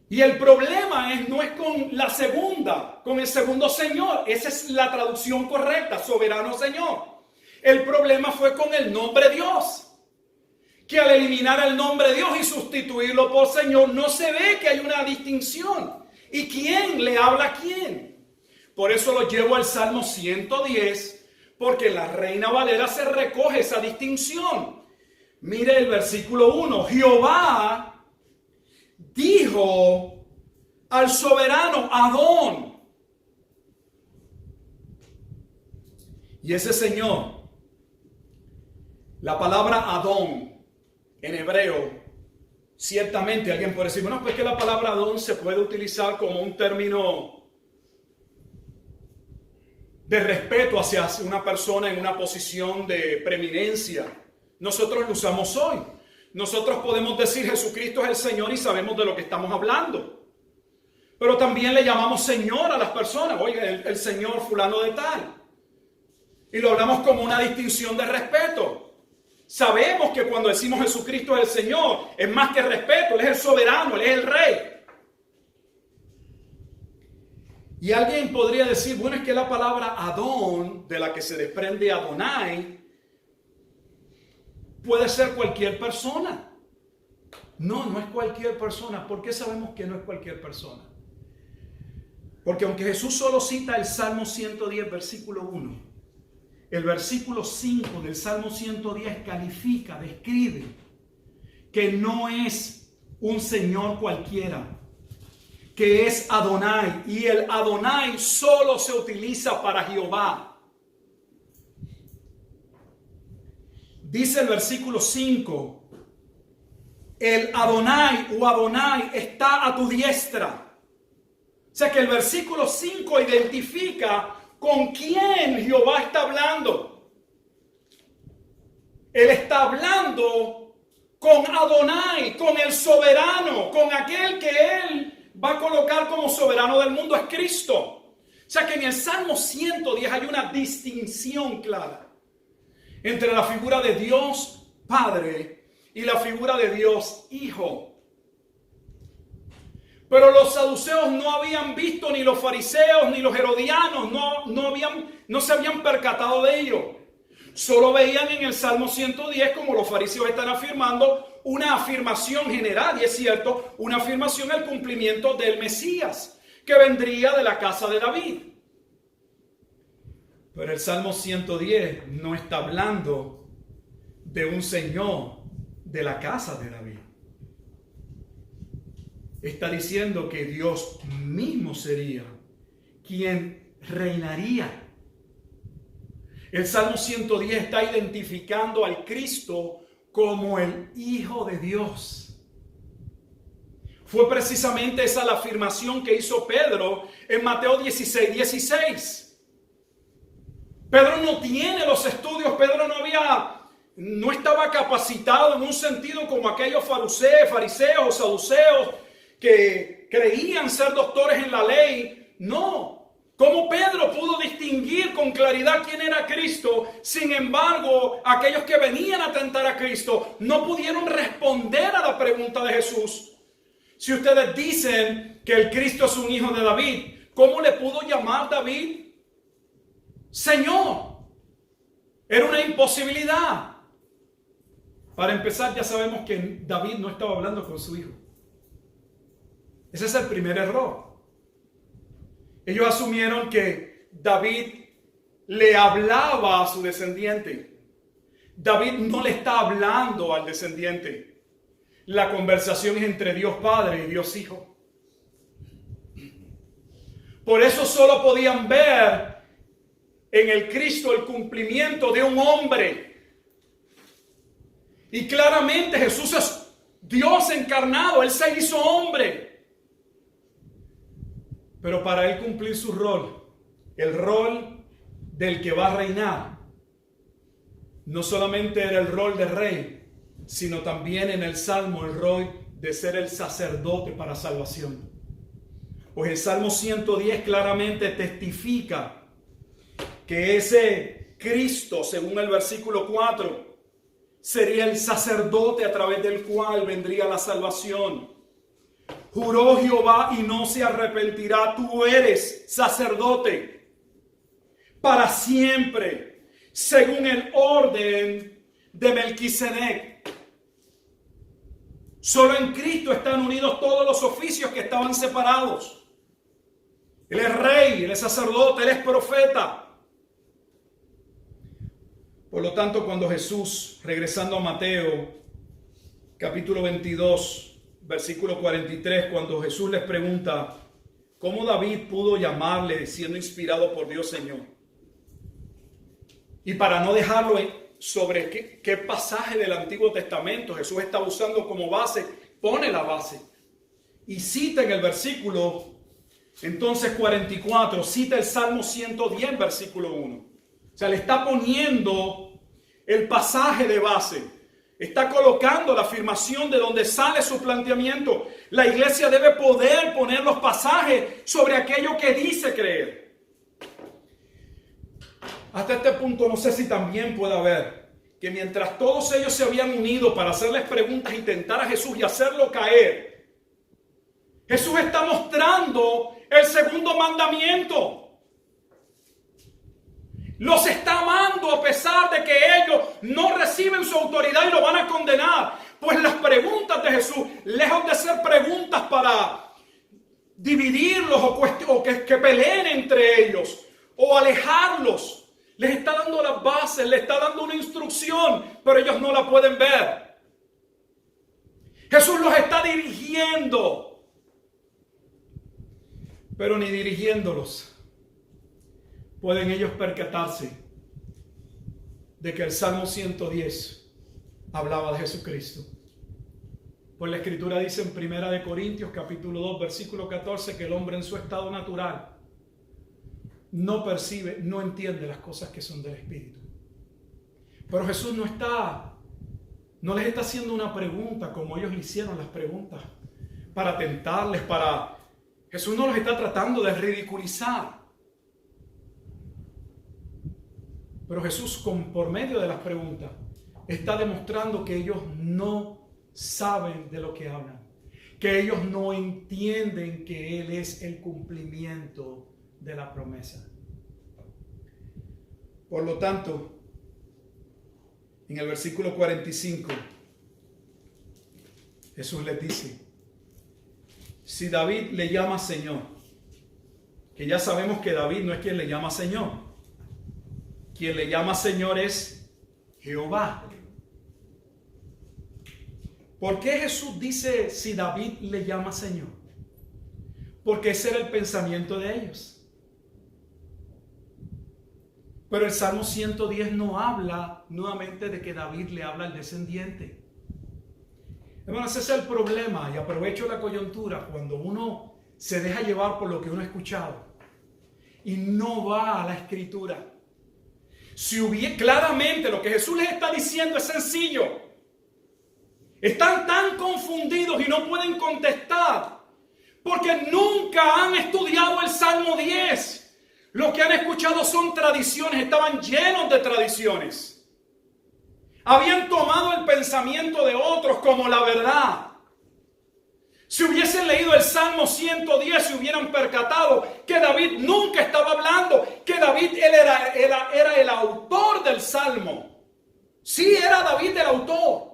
Y el problema no es con la segunda, con el segundo Señor. Esa es la traducción correcta, soberano Señor. El problema fue con el nombre Dios. Que al eliminar el nombre Dios y sustituirlo por Señor, no se ve que hay una distinción. ¿Y quién le habla a quién? Por eso lo llevo al Salmo 110, porque en la Reina Valera se recoge esa distinción. Mire el versículo 1. Jehová dijo al soberano Adón. Y ese Señor, la palabra Adón en hebreo, ciertamente alguien puede decir, bueno, pues que la palabra Adón se puede utilizar como un término de respeto hacia una persona en una posición de preeminencia. Nosotros lo usamos hoy. Nosotros podemos decir Jesucristo es el Señor y sabemos de lo que estamos hablando. Pero también le llamamos Señor a las personas. Oiga, el Señor fulano de tal. Y lo hablamos como una distinción de respeto. Sabemos que cuando decimos Jesucristo es el Señor, es más que respeto. Él es el soberano, Él es el Rey. Y alguien podría decir, bueno, es que la palabra Adón, de la que se desprende Adonai, puede ser cualquier persona. No, no es cualquier persona. ¿Por qué sabemos que no es cualquier persona? Porque aunque Jesús solo cita el Salmo 110, versículo 1, el versículo 5 del Salmo 110 califica, describe que no es un Señor cualquiera, que es Adonai. Y el Adonai solo se utiliza para Jehová. Dice el versículo 5, el Adonai o Adonai está a tu diestra. O sea que el versículo 5 identifica con quién Jehová está hablando. Él está hablando con Adonai, con el soberano, con aquel que Él va a colocar como soberano del mundo, es Cristo. O sea que en el Salmo 110 hay una distinción clara entre la figura de Dios Padre y la figura de Dios Hijo. Pero los saduceos no habían visto, ni los fariseos, ni los herodianos, no se habían percatado de ello. Solo veían en el Salmo 110, como los fariseos están afirmando, una afirmación general, y es cierto, una afirmación al cumplimiento del Mesías, que vendría de la casa de David. Pero el Salmo 110 no está hablando de un Señor de la casa de David. Está diciendo que Dios mismo sería quien reinaría. El Salmo 110 está identificando al Cristo como el Hijo de Dios. Fue precisamente esa la afirmación que hizo Pedro en Mateo 16:16. Pedro no tiene los estudios, Pedro no estaba capacitado en un sentido como aquellos fariseos o saduceos que creían ser doctores en la ley. No. ¿Cómo Pedro pudo distinguir con claridad quién era Cristo? Sin embargo, aquellos que venían a tentar a Cristo no pudieron responder a la pregunta de Jesús. Si ustedes dicen que el Cristo es un hijo de David, ¿cómo le pudo llamar David Señor? Era una imposibilidad. Para empezar, ya sabemos que David no estaba hablando con su hijo. Ese es el primer error. Ellos asumieron que David le hablaba a su descendiente. David no le está hablando al descendiente. La conversación es entre Dios Padre y Dios Hijo. Por eso solo podían ver en el Cristo el cumplimiento de un hombre. Y claramente Jesús es Dios encarnado. Él se hizo hombre. Pero para él cumplir su rol, el rol del que va a reinar, no solamente era el rol de rey, sino también en el Salmo el rol de ser el sacerdote para salvación. Pues el Salmo 110 claramente testifica que ese Cristo, según el versículo 4, sería el sacerdote a través del cual vendría la salvación. Juró Jehová y no se arrepentirá, tú eres sacerdote para siempre, según el orden de Melquisedec. Solo en Cristo están unidos todos los oficios que estaban separados. Él es rey, Él es sacerdote, Él es profeta. Por lo tanto, cuando Jesús, regresando a Mateo, capítulo 22, versículo 43, cuando Jesús les pregunta cómo David pudo llamarle siendo inspirado por Dios Señor. Y para no dejarlo sobre qué pasaje del Antiguo Testamento Jesús está usando como base, pone la base. Y cita en el versículo, entonces 44, cita el Salmo 110, versículo 1. O sea, le está poniendo el pasaje de base. Está colocando la afirmación de donde sale su planteamiento. La iglesia debe poder poner los pasajes sobre aquello que dice creer. Hasta este punto no sé si también puede haber que mientras todos ellos se habían unido para hacerles preguntas y tentar a Jesús y hacerlo caer, Jesús está mostrando el segundo mandamiento. Los está amando a pesar de que ellos no reciben su autoridad y lo van a condenar. Pues las preguntas de Jesús, lejos de ser preguntas para dividirlos o que peleen entre ellos o alejarlos, les está dando las bases, les está dando una instrucción, pero ellos no la pueden ver. Jesús los está dirigiendo, pero ni dirigiéndolos pueden ellos percatarse de que el Salmo 110 hablaba de Jesucristo. Pues la Escritura dice en 1 Corintios capítulo 2 versículo 14 que el hombre en su estado natural no percibe, no entiende las cosas que son del Espíritu. Pero Jesús no les está haciendo una pregunta como ellos le hicieron las preguntas para tentarles, Jesús no los está tratando de ridiculizar. Pero Jesús, por medio de las preguntas, está demostrando que ellos no saben de lo que hablan. que ellos no entienden que Él es el cumplimiento de la promesa. Por lo tanto, en el versículo 45, Jesús les dice, si David le llama Señor, que ya sabemos que David no es quien le llama Señor, quien le llama Señor es Jehová. ¿Por qué Jesús dice si David le llama Señor? Porque ese era el pensamiento de ellos. Pero el Salmo 110 no habla nuevamente de que David le habla al descendiente. Hermanos, ese es el problema, y aprovecho la coyuntura cuando uno se deja llevar por lo que uno ha escuchado y no va a la Escritura. Claramente lo que Jesús les está diciendo es sencillo. Están tan confundidos y no pueden contestar porque nunca han estudiado el Salmo 10. Lo que han escuchado son tradiciones, estaban llenos de tradiciones. Habían tomado el pensamiento de otros como la verdad. Si hubiesen leído el Salmo 110, se hubieran percatado que David nunca estaba hablando, que David era el autor del Salmo. Sí, era David el autor.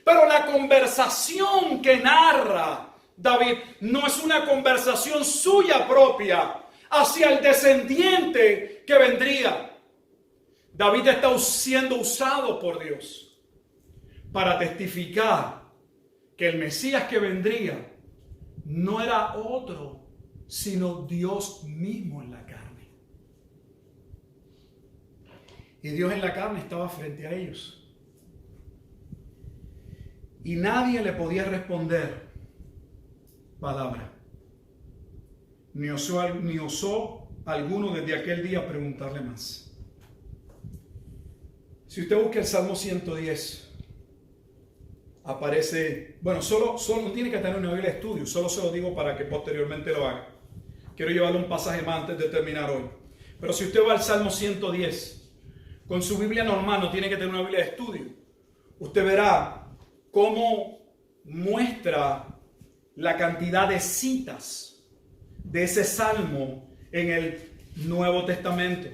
Pero la conversación que narra David no es una conversación suya propia hacia el descendiente que vendría. David está siendo usado por Dios para testificar que el Mesías que vendría no era otro, sino Dios mismo en la carne. Y Dios en la carne estaba frente a ellos. Y nadie le podía responder palabra. Ni osó alguno desde aquel día preguntarle más. Si usted busca el Salmo 110, aparece, solo no tiene que tener una Biblia de estudio, solo se lo digo para que posteriormente lo haga. Quiero llevarle un pasaje más antes de terminar hoy. Pero si usted va al Salmo 110, con su Biblia normal, no tiene que tener una Biblia de estudio, usted verá cómo muestra la cantidad de citas de ese salmo en el Nuevo Testamento.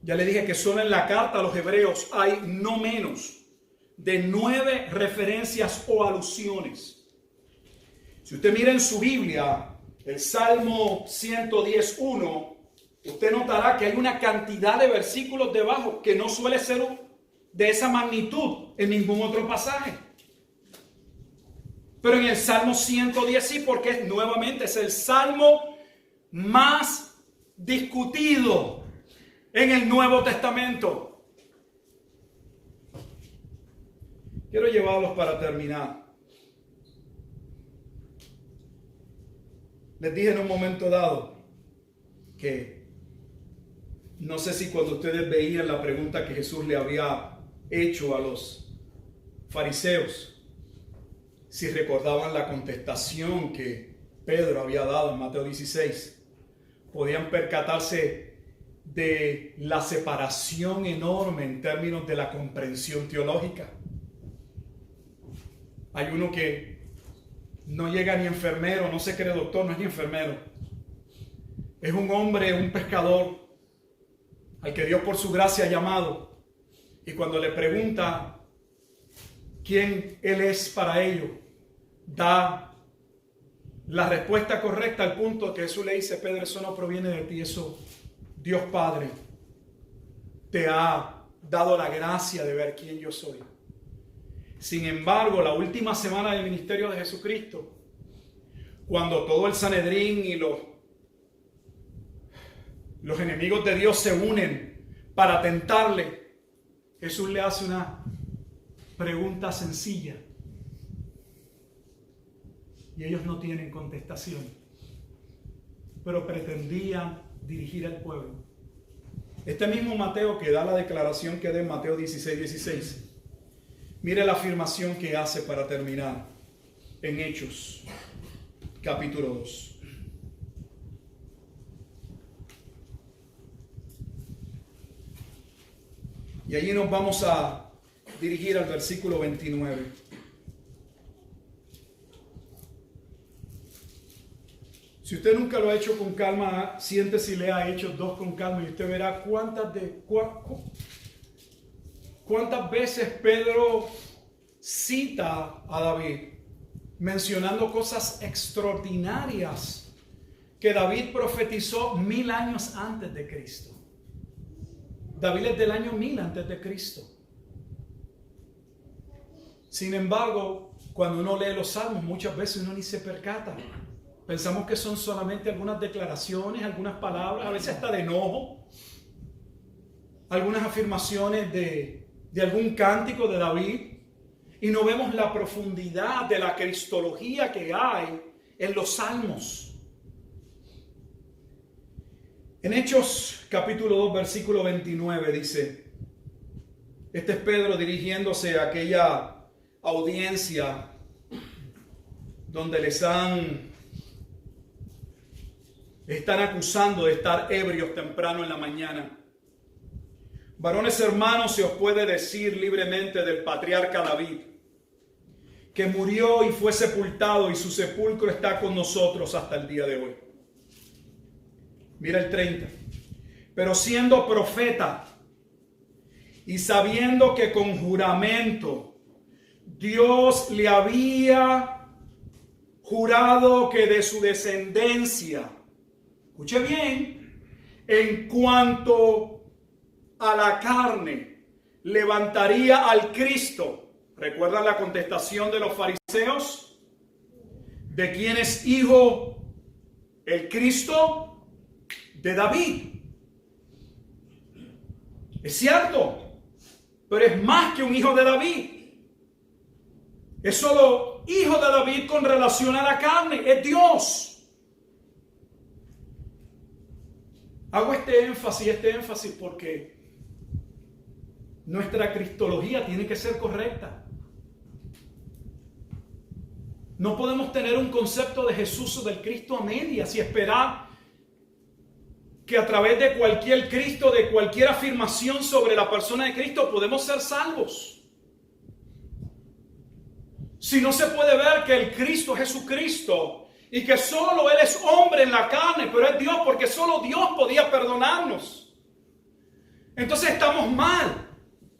Ya le dije que solo en la carta a los hebreos hay no menos de 9 referencias o alusiones. Si usted mira en su Biblia el Salmo 110:1, usted notará que hay una cantidad de versículos debajo que no suele ser de esa magnitud en ningún otro pasaje. Pero en el Salmo 110 sí, porque nuevamente es el salmo más discutido en el Nuevo Testamento. Quiero llevarlos para terminar. Les dije en un momento dado que no sé si cuando ustedes veían la pregunta que Jesús le había hecho a los fariseos, si recordaban la contestación que Pedro había dado en Mateo 16, podían percatarse de la separación enorme en términos de la comprensión teológica. Hay uno que no llega ni enfermero, no se cree doctor, no es ni enfermero. Es un hombre, un pescador, al que Dios por su gracia ha llamado. Y cuando le pregunta quién Él es para ellos, da la respuesta correcta al punto que Jesús le dice: Pedro, eso no proviene de ti, eso Dios Padre te ha dado la gracia de ver quién yo soy. Sin embargo, la última semana del ministerio de Jesucristo, cuando todo el Sanedrín y los enemigos de Dios se unen para tentarle, Jesús le hace una pregunta sencilla y ellos no tienen contestación, pero pretendían dirigir al pueblo. Este mismo Mateo que da la declaración que da en Mateo 16:16, mire la afirmación que hace para terminar en Hechos capítulo 2. Y allí nos vamos a dirigir al versículo 29. Si usted nunca lo ha hecho con calma, siéntese y le ha hecho 2 con calma y usted verá cuántas veces Pedro cita a David, mencionando cosas extraordinarias que David profetizó 1000 años antes de Cristo. David es del año 1000 antes de Cristo. Sin embargo, cuando uno lee los salmos, muchas veces uno ni se percata. Pensamos que son solamente algunas declaraciones, algunas palabras, a veces hasta de enojo, algunas afirmaciones de algún cántico de David, y no vemos la profundidad de la cristología que hay en los salmos. En Hechos capítulo 2 versículo 29 dice, este es Pedro dirigiéndose a aquella audiencia donde están acusando de estar ebrios temprano en la mañana. Varones hermanos, se os puede decir libremente del patriarca David, que murió y fue sepultado, y su sepulcro está con nosotros hasta el día de hoy. Mira el 30. Pero siendo profeta y sabiendo que con juramento Dios le había jurado que de su descendencia, escuche bien, en cuanto a la carne, levantaría al Cristo. ¿Recuerdan la contestación de los fariseos? ¿De quién es hijo el Cristo? De David. Es cierto, pero es más que un hijo de David. Es solo hijo de David con relación a la carne, es Dios. Hago este énfasis porque nuestra cristología tiene que ser correcta. No podemos tener un concepto de Jesús o del Cristo a medias y esperar que a través de cualquier Cristo, de cualquier afirmación sobre la persona de Cristo, podemos ser salvos. Si no se puede ver que el Cristo es Jesucristo y que solo Él es hombre en la carne, pero es Dios, porque solo Dios podía perdonarnos, entonces estamos mal.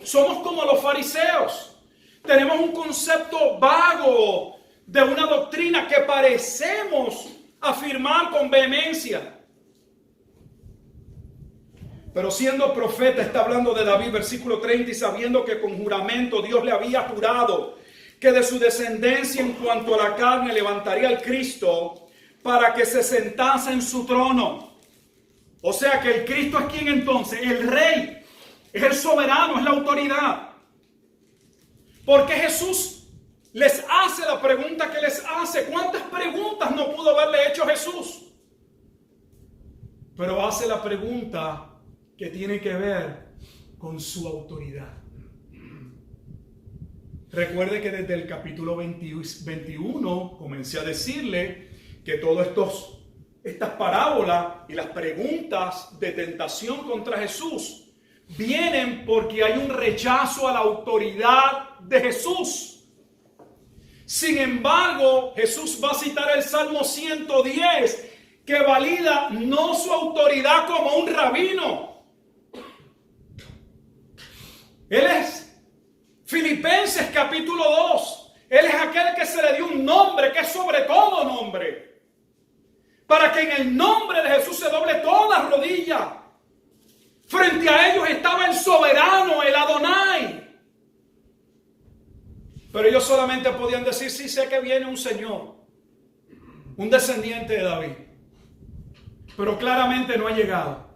Somos como los fariseos. Tenemos un concepto vago de una doctrina que parecemos afirmar con vehemencia. Pero siendo profeta, está hablando de David, versículo 30, y sabiendo que con juramento Dios le había jurado que de su descendencia en cuanto a la carne levantaría al Cristo para que se sentase en su trono. O sea que el Cristo es quien entonces, el rey, es el soberano, es la autoridad. Porque Jesús les hace la pregunta que les hace. ¿Cuántas preguntas no pudo haberle hecho Jesús? Pero hace la pregunta que tiene que ver con su autoridad. Recuerde que desde el capítulo 21 comencé a decirle que todas estas parábolas y las preguntas de tentación contra Jesús vienen porque hay un rechazo a la autoridad de Jesús. Sin embargo, Jesús va a citar el Salmo 110, que valida no su autoridad como un rabino. Él es Filipenses capítulo 2. Él es aquel que se le dio un nombre que es sobre todo nombre, para que en el nombre de Jesús se doble toda rodilla. Frente a ellos estaba el soberano, el Adonai. Pero ellos solamente podían decir: sí, sé que viene un Señor, un descendiente de David. Pero claramente no ha llegado.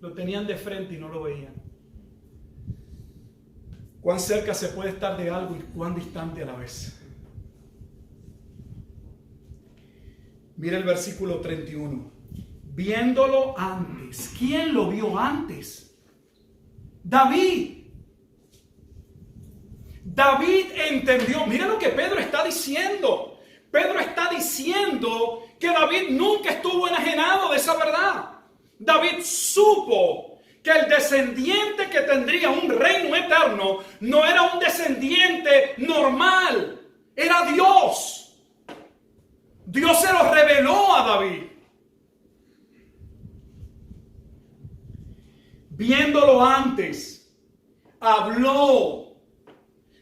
Lo tenían de frente y no lo veían. Cuán cerca se puede estar de algo y cuán distante a la vez. Mira el versículo 31. Viéndolo antes. ¿Quién lo vio antes? David. David entendió. Mira lo que Pedro está diciendo. Pedro está diciendo que David nunca estuvo enajenado de esa verdad. David supo que el descendiente que tendría un reino eterno no era un descendiente normal, era Dios. Dios se lo reveló a David. Viéndolo antes, habló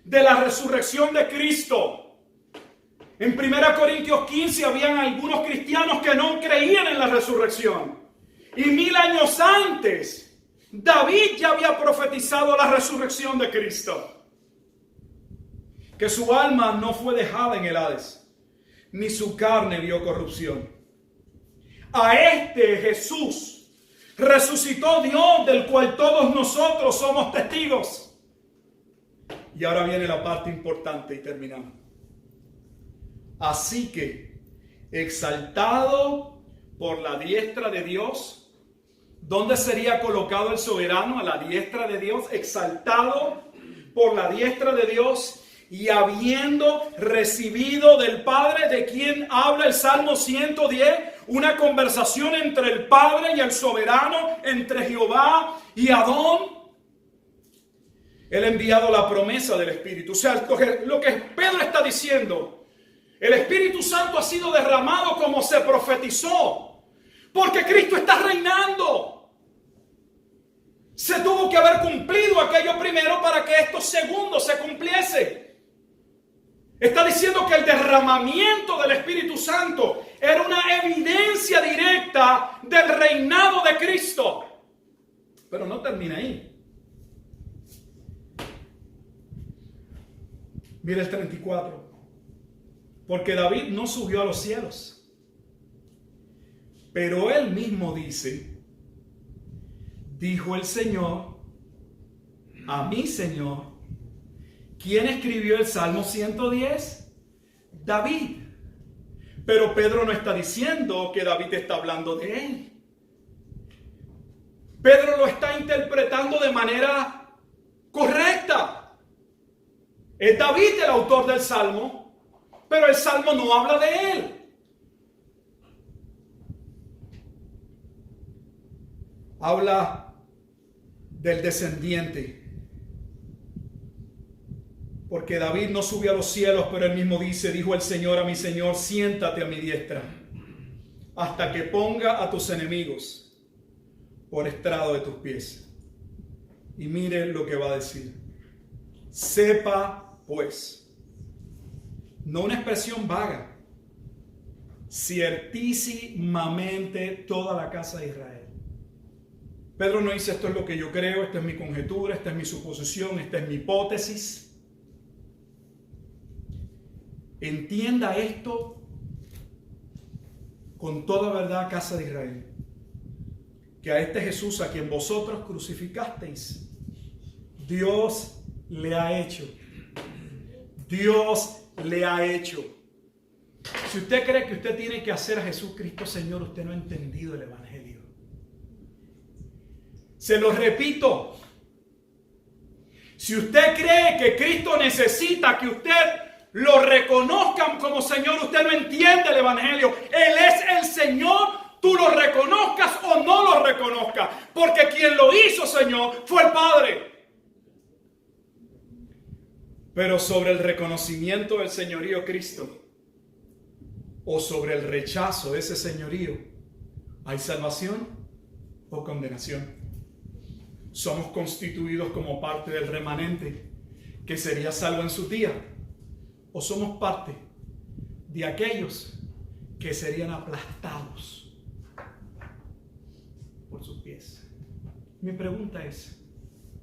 de la resurrección de Cristo. En 1 Corintios 15 habían algunos cristianos que no creían en la resurrección. Y 1000 años antes, David ya había profetizado la resurrección de Cristo. Que su alma no fue dejada en el Hades, ni su carne vio corrupción. A este Jesús resucitó Dios, del cual todos nosotros somos testigos. Y ahora viene la parte importante y terminamos. Así que, exaltado por la diestra de Dios, ¿dónde sería colocado el soberano? A la diestra de Dios, exaltado por la diestra de Dios, y habiendo recibido del Padre, de quien habla el Salmo 110, una conversación entre el Padre y el soberano, entre Jehová y Adón. Él ha enviado la promesa del Espíritu. O sea, lo que Pedro está diciendo, el Espíritu Santo ha sido derramado como se profetizó, porque Cristo está reinando. Se tuvo que haber cumplido aquello primero para que esto segundo se cumpliese. Está diciendo que el derramamiento del Espíritu Santo era una evidencia directa del reinado de Cristo. Pero no termina ahí. Mira el 34. Porque David no subió a los cielos, pero él mismo dice: dijo el Señor a mi Señor. ¿Quién escribió el Salmo 110? David. Pero Pedro no está diciendo que David está hablando de él. Pedro lo está interpretando de manera correcta. Es David el autor del Salmo, pero el Salmo no habla de él. Habla del descendiente. Porque David no subió a los cielos, pero él mismo dice: dijo el Señor a mi Señor, siéntate a mi diestra, hasta que ponga a tus enemigos por estrado de tus pies. Y mire lo que va a decir: sepa pues, no una expresión vaga, ciertísimamente toda la casa de Israel. Pedro no dice: esto es lo que yo creo, esta es mi conjetura, esta es mi suposición, esta es mi hipótesis. Entienda esto con toda verdad, casa de Israel, que a este Jesús a quien vosotros crucificasteis, Dios le ha hecho. Dios le ha hecho. Si usted cree que usted tiene que hacer a Jesucristo Señor, usted no ha entendido el Evangelio. Se lo repito. Si usted cree que Cristo necesita que usted lo reconozcan como Señor, usted no entiende el Evangelio. Él es el Señor, tú lo reconozcas o no lo reconozcas, porque quien lo hizo Señor fue el Padre. Pero sobre el reconocimiento del señorío de Cristo o sobre el rechazo de ese señorío, ¿hay salvación o condenación? Somos constituidos como parte del remanente que sería salvo en su día, o somos parte de aquellos que serían aplastados por sus pies. Mi pregunta es: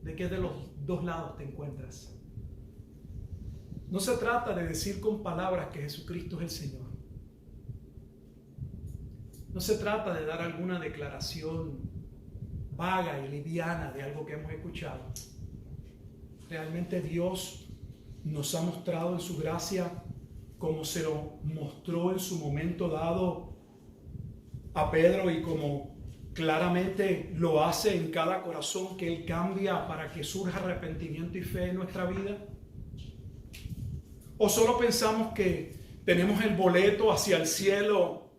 ¿de qué de los dos lados te encuentras? No se trata de decir con palabras que Jesucristo es el Señor. No se trata de dar alguna declaración vaga y liviana de algo que hemos escuchado. Realmente Dios nos ha mostrado en su gracia, como se lo mostró en su momento dado a Pedro y como claramente lo hace en cada corazón que Él cambia para que surja arrepentimiento y fe en nuestra vida. ¿O solo pensamos que tenemos el boleto hacia el cielo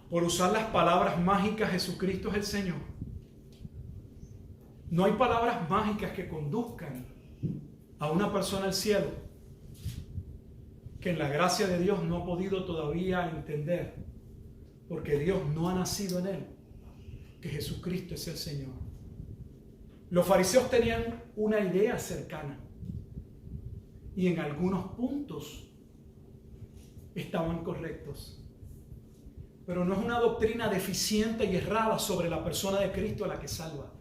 por usar las palabras mágicas Jesucristo es el Señor? No hay palabras mágicas que conduzcan a una persona al cielo. que en la gracia de Dios no ha podido todavía entender, porque Dios no ha nacido en él, que Jesucristo es el Señor. Los fariseos tenían una idea cercana y en algunos puntos estaban correctos. Pero no es una doctrina deficiente y errada sobre la persona de Cristo la que salva.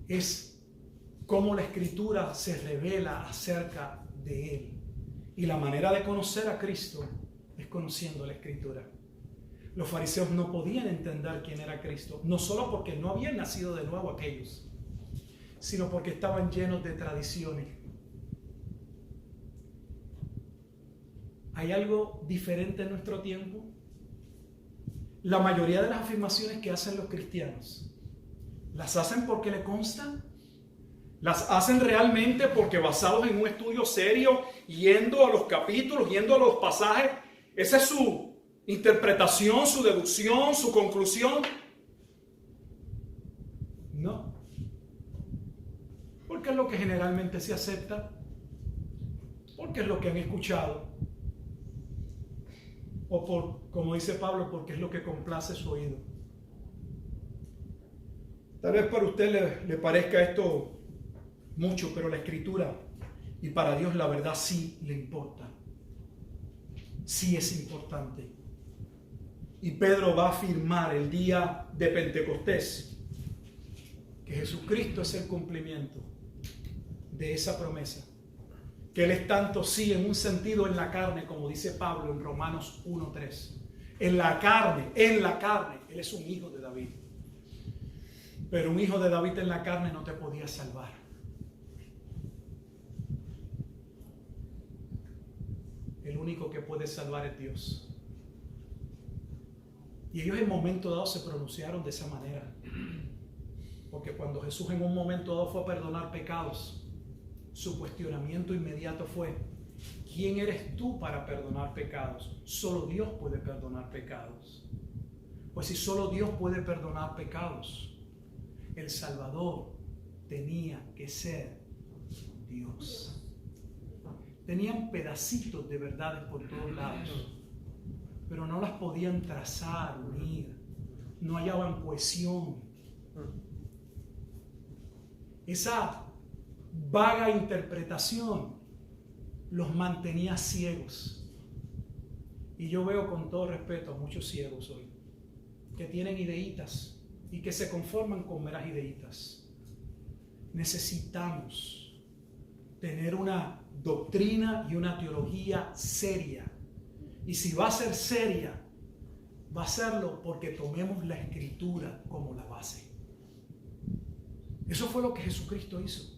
Es cómo la Escritura se revela acerca de Él. Y la manera de conocer a Cristo es conociendo la Escritura. Los fariseos no podían entender quién era Cristo, no solo porque no habían nacido de nuevo aquellos, sino porque estaban llenos de tradiciones. ¿Hay algo diferente en nuestro tiempo? La mayoría de las afirmaciones que hacen los cristianos, ¿las hacen porque le constan? ¿Las hacen realmente porque basados en un estudio serio, yendo a los capítulos, yendo a los pasajes? ¿Esa es su interpretación, su deducción, su conclusión? No. Porque es lo que generalmente se acepta, porque es lo que han escuchado, o por, como dice Pablo, porque es lo que complace su oído. Tal vez para usted le parezca esto mucho, pero la Escritura, y para Dios la verdad sí le importa. Sí es importante. Y Pedro va a afirmar el día de Pentecostés que Jesucristo es el cumplimiento de esa promesa. Que Él es tanto sí en un sentido en la carne, como dice Pablo en Romanos 1:3. En la carne, Él es un hijo de David. Pero un hijo de David en la carne no te podía salvar. El único que puede salvar es Dios. Y ellos en un momento dado se pronunciaron de esa manera. Porque cuando Jesús en un momento dado fue a perdonar pecados, su cuestionamiento inmediato fue: ¿quién eres tú para perdonar pecados? Solo Dios puede perdonar pecados. Pues si solo Dios puede perdonar pecados, el Salvador tenía que ser Dios. Tenían pedacitos de verdades por todos lados, pero no las podían trazar, unir. No hallaban cohesión. Esa vaga interpretación los mantenía ciegos. Y yo veo con todo respeto a muchos ciegos hoy que tienen ideitas y que se conforman con meras ideitas. Necesitamos tener una doctrina y una teología seria. Y si va a ser seria, va a serlo porque tomemos la Escritura como la base. Eso fue lo que Jesucristo hizo.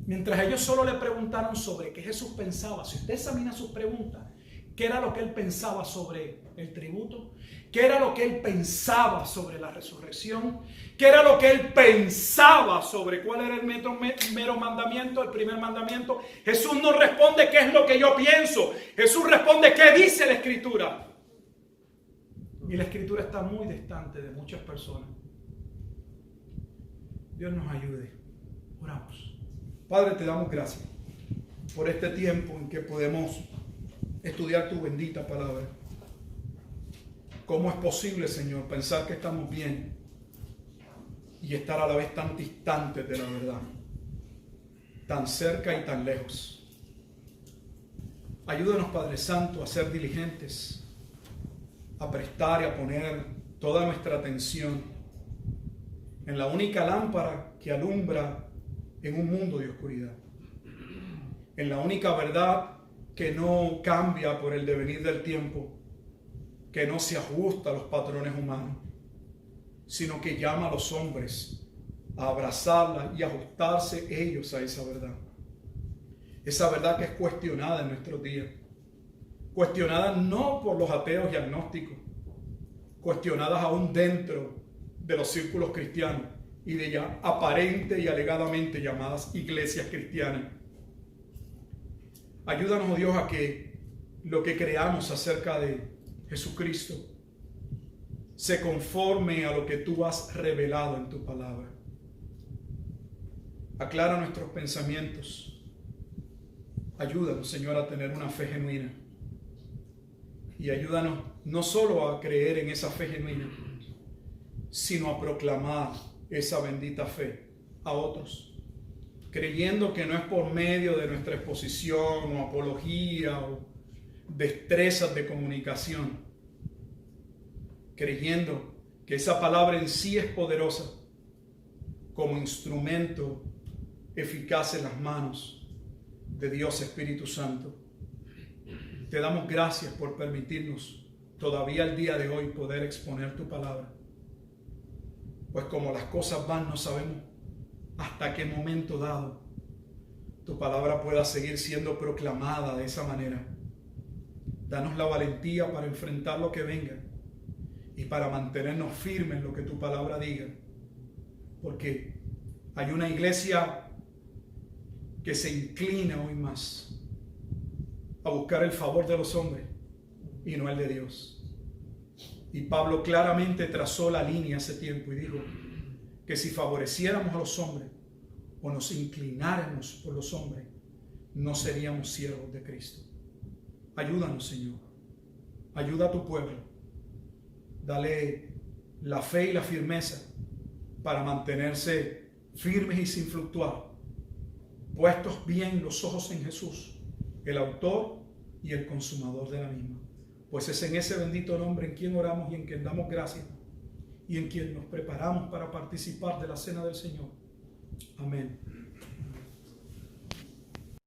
Mientras ellos solo le preguntaron sobre qué Jesús pensaba, si usted examina sus preguntas, ¿qué era lo que él pensaba sobre el tributo? ¿Qué era lo que él pensaba sobre la resurrección? ¿Qué era lo que él pensaba sobre cuál era el mero mandamiento, el primer mandamiento? Jesús no responde qué es lo que yo pienso. Jesús responde qué dice la Escritura. Y la Escritura está muy distante de muchas personas. Dios nos ayude. Oramos. Padre, te damos gracias por este tiempo en que podemos estudiar tu bendita palabra. ¿Cómo es posible, Señor, pensar que estamos bien y estar a la vez tan distantes de la verdad? Tan cerca y tan lejos. Ayúdanos, Padre Santo, a ser diligentes, a prestar y a poner toda nuestra atención en la única lámpara que alumbra en un mundo de oscuridad, en la única verdad que no cambia por el devenir del tiempo, que no se ajusta a los patrones humanos, sino que llama a los hombres a abrazarla y ajustarse ellos a esa verdad. Esa verdad que es cuestionada en nuestros días, cuestionada no por los ateos y agnósticos, cuestionadas aún dentro de los círculos cristianos y de ya aparente y alegadamente llamadas iglesias cristianas. Ayúdanos, oh Dios, a que lo que creamos acerca de Jesucristo se conforme a lo que tú has revelado en tu palabra. Aclara nuestros pensamientos. Ayúdanos, Señor, a tener una fe genuina. Y ayúdanos no solo a creer en esa fe genuina, sino a proclamar esa bendita fe a otros, creyendo que no es por medio de nuestra exposición o apología o destrezas de comunicación, creyendo que esa palabra en sí es poderosa como instrumento eficaz en las manos de Dios Espíritu Santo. Te damos gracias por permitirnos todavía el día de hoy poder exponer tu palabra. Pues como las cosas van, no sabemos hasta qué momento dado tu palabra pueda seguir siendo proclamada de esa manera. Danos la valentía para enfrentar lo que venga y para mantenernos firmes en lo que tu palabra diga. Porque hay una iglesia que se inclina hoy más a buscar el favor de los hombres y no el de Dios. Y Pablo claramente trazó la línea hace tiempo y dijo que si favoreciéramos a los hombres o nos inclináramos por los hombres, no seríamos siervos de Cristo. Ayúdanos, Señor. Ayuda a tu pueblo. Dale la fe y la firmeza para mantenerse firmes y sin fluctuar, puestos bien los ojos en Jesús, el autor y el consumador de la misma. Pues es en ese bendito nombre en quien oramos y en quien damos gracias y en quien nos preparamos para participar de la cena del Señor. Amén.